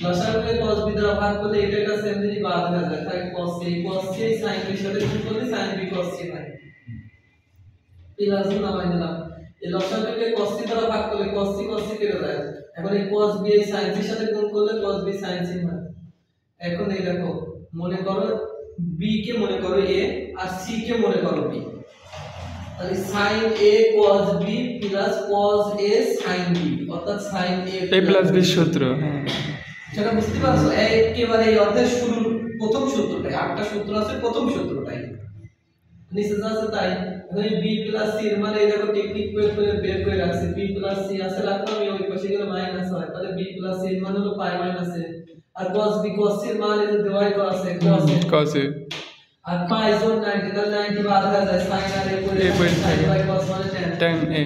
লসাগুকে cos b দ্বারা ভাগ করলে এটা একটা সেম জিনিস বাদ হয়ে যায় তাই cos a sin b এর সাথে গুণ করলে sin b cos c হয় প্লাস নামাই দিলাম এই লসাগুকে cos c দ্বারা ভাগ করলে cos c কেটে যায় এখন এই cos b এই sin c এর সাথে গুণ করলে cos b sin c হয় এখন এই দেখো মনে করো b কে মনে করো a আর c কে মনে করো b তাহলে sin a cos b plus cos a sin b অর্থাৎ sin a plus b সূত্র হ্যাঁ সেটা বুঝতে পারছো একেবারে এই অধ্যায়ের শুরুর প্রথম সূত্রটাই আটটা সূত্র আছে প্রথম সূত্রটাই নিচে আছে তাই এখন b plus c এর মানে এই দেখো টেকনিক প্রয়োগ করে বের করে রাখছি b plus c আছে রাখলাম এই ওই পাশে গেলে মাইনাস হয় তাহলে b plus c এর মানে হলো পাই মাইনাস a আর cos b cos c এর মানে যে ডিভাইড করা আছে cos a আর পাই যোগ 90 তাহলে 90 বাদ হয়ে যায় sin আর a করে sin বাই cos মানে tan a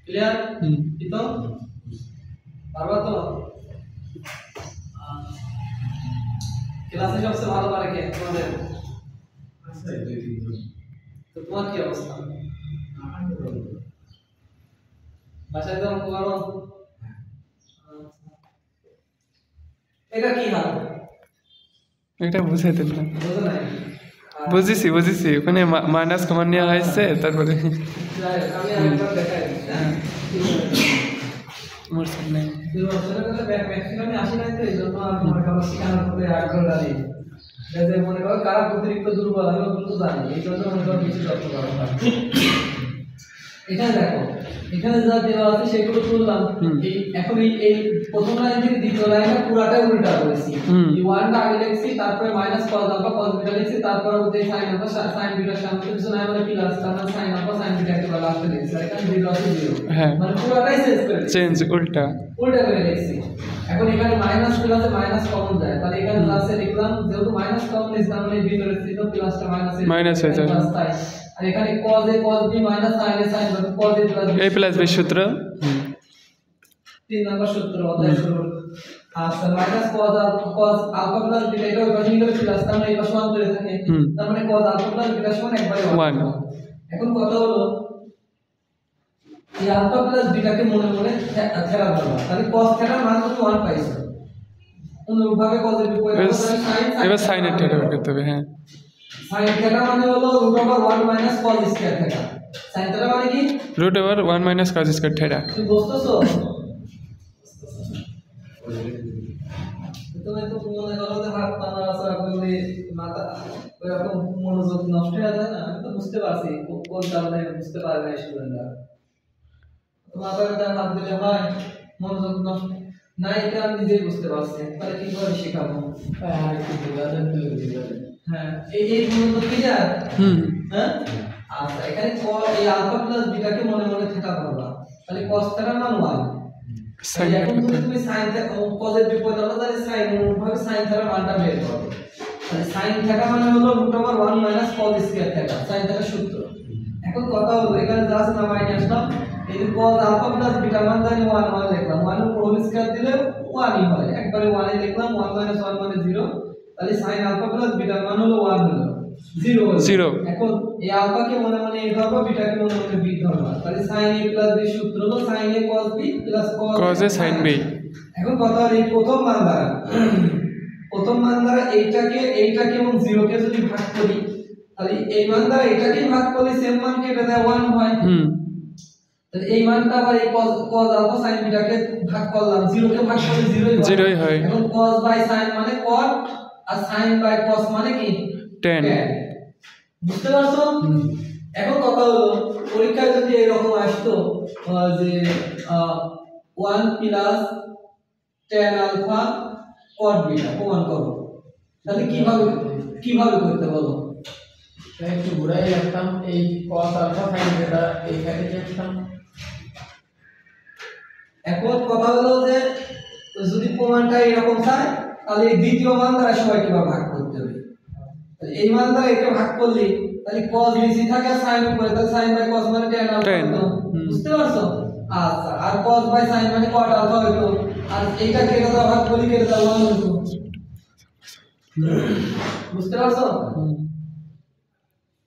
ক্লিয়ার তো পারবা তো ক্লাসে সবচেয়ে ভালো পারে কে তোমাদের তো তোমার কি অবস্থা বাসায় যাও করো এটা কি হাল এটা বুঝাইতে না বুঝো না বুঝেছি ওখানে মাইনাস কমান নেওয়া হয়েছে তারপরে আমি আরেকবার দেখাই মোর সামনে ম্যাক্সিমামে আসে নাই তো এই জন্য আর মনে করো শেখানোর প্রতি আগ্রহ নেই যাতে মনে করো কারা অতিরিক্ত দুর্বল আমি ওগুলো তো জানি এই জন্য মনে করো বেশি যত্ন করা হয় এখানে দেখো এখানে যা দেওয়া আছে সেগুলো তুললাম এই এখন এই প্রথম লাইন থেকে দ্বিতীয় লাইনে পুরাটাই উল্টা করেছি এই ওয়ানটা আগে লিখছি তারপরে minus cos alpha cos beta লিখছি তারপরে ওতে sin আলফা sin বিটা সামনে কিছু নাই মানে প্লাস তারপরে sin আলফা sin বিটা কে লাস্টে লিখছি এখানে জিরো আছে জিরো মানে পুরাটাই চেঞ্জ উল্টা করে লিখছি এখন এখানে মাইনাস প্লাসে মাইনাস কমন যায় তাহলে এখানে প্লাসে লিখলাম যেহেতু মাইনাস কমন লিখছি তার মানে ভিতরে ছিল প্লাসটা মাইনাস হয়ে যায় আর এখানে cos a cos b minus sin a sin b cos a plus b সূত্র তিন নম্বর সূত্র অধ্যায় শুরু আচ্ছা minus cos alpha plus beta এটা ওই পাশে গেলে প্লাস তার মানে এই পাশে 1 করে থাকে তার মানে cos আলফা প্লাস বিটা সমান একবারে 1 এখন কথা হলো এই আলফা প্লাস বিটাকে মনে মনে থেরা ধরবা তাহলে cos থেরার মান তুমি 1 পাইছো অনুরূপভাবে cos এর বিপরীত এবার sin এর থেরা করতে হবে হ্যাঁ sin theta মানে হলো √1 cos square theta sin theta মানে কি √1 cos স্কয়ার theta তুমি বুঝতেছো তুমি তো মনে করো যে হাত পা নাড়াচাড়া করলে মাথা এরকম মনোযোগ নষ্ট হয়ে যায় না আমি তো বুঝতে পারছি কোন কারণে বুঝতে পারে না স্টুডেন্টরা মাথায় তার হাত দিলে হয় মনোযোগ নষ্ট না এটা আমি নিজেই বুঝতে পারছি তাহলে কিভাবে শেখাবো আর কি বোঝাবেন হ্যাঁ এই মনোযোগ কি যা হ্যাঁ আচ্ছা এখানে এই আলফা প্লাস বিটাকে মনে মনে থেটা করবা তাহলে cos থেটার মান 1 তাহলে এখন তুমি sin থেটা cos এর বিপরীত আমরা জানি sin অনুভাবে sin থেটার মানটা বের করবে তাহলে sin থেটা মানে হলো √1 cos square theta sin theta সূত্র এখন কথা হলো এখানে জাস্ট নামাই নিয়ে আসলাম এই যে cos আলফা প্লাস বিটা মান জানি 1 লিখলাম 1 উপর হোল স্কয়ার দিলে 1 ই হয় একবারে 1 এ লিখলাম 1 1 মানে 0 তাহলে sin আলফা প্লাস বিটা মান হলো 1 হলো 0 এখন এই আলফা কে মনে মনে a ধরবা বিটা কে মনে মনে b ধরবা তাহলে sin a plus b সূত্র হলো sin a cos b plus cos a sin b এখন কথা হলো এই প্রথম মান দ্বারা এইটাকে এবং 0 কে যদি ভাগ করি তাহলে এই মান দ্বারা এটাকে ভাগ করলে সেম মান কেটে দেয় 1 হয় তাহলে এই মানটা আবার এই cos আলফা sin বিটা কে ভাগ করলাম 0 কে ভাগ করলে 0 ই হয় এখন cos বাই sin মানে cos আর sin বাই cos মানে কি tan বুঝতে পারছো এখন কথা হলো পরীক্ষায় যদি এরকম আসতো যে 1 plus tan alpha cot beta প্রমাণ করো তাহলে কিভাবে করতে বলো একটু ঘুরাই রাখতাম এই cos আলফা sin বিটা এইখানে রাখতাম এখন কথা হলো যে যদি প্রমাণটা এরকম চায় তাহলে এই দ্বিতীয় মান দ্বারা সবাইকে ভাগ করতে হবে তাহলে এই মান দ্বারা একে ভাগ করলে তাহলে cos বেশি থাকে আর sin উপরে তাহলে sin বাই cos মানে tan আলফা বুঝতে পারছো আচ্ছা আর cos বাই sin মানে cot আলফা হইতো আর এইটাকে এটা দ্বারা ভাগ করলে কেটে দাও 1 হইতো বুঝতে পারছো